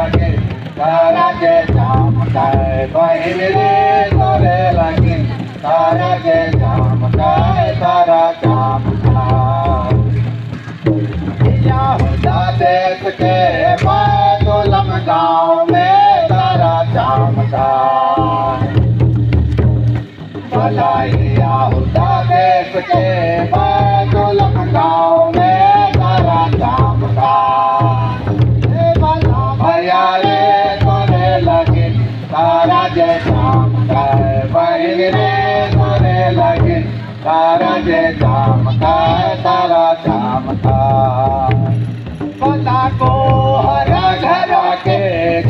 लगे तारा के चमकाए बहिन रे तोरे लगे तारा के चमकाए तारा चमकाए यहूदा देश के बैतुलहम गाँव में तारा चमकाए भला यहूदा देश के बैतुलहम गाँव में तारा चमकाए भैया रे तोरे लगे तारा जे चमकाए बहिन रे तोरे लगे तारा जे चमकाए तारा चमकाए पता को हर घर के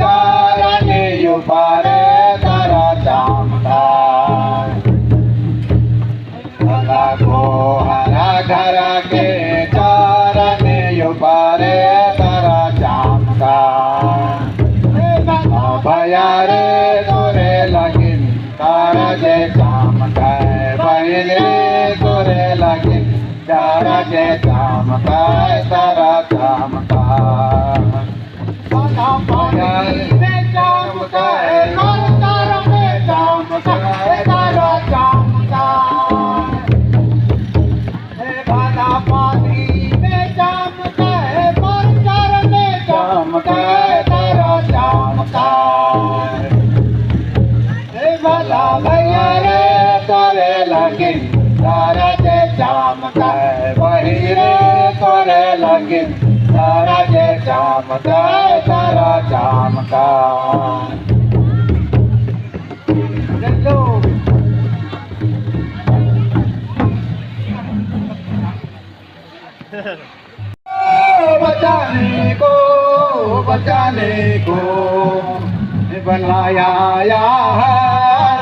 कारण युबारे तारा चमकाए पता को हर घर के कारण युबारे तारा चमकाए भैया रे तोरे लगे तारा जे चमकाए बहिन रे तोरे लगे तारा जे चमकाए तारा चमकाए भैया रे चमकाए तारा में चमकाए तारा चमकाए भला पानी में चमकाए परचार में चमकाए तारा चमकाए भला भैया रे तोरे लगे तारा जे चमकाए बहिन रे तोरे लगे तारा जे चमकाए तारा चमकाए बचाने को बनाया है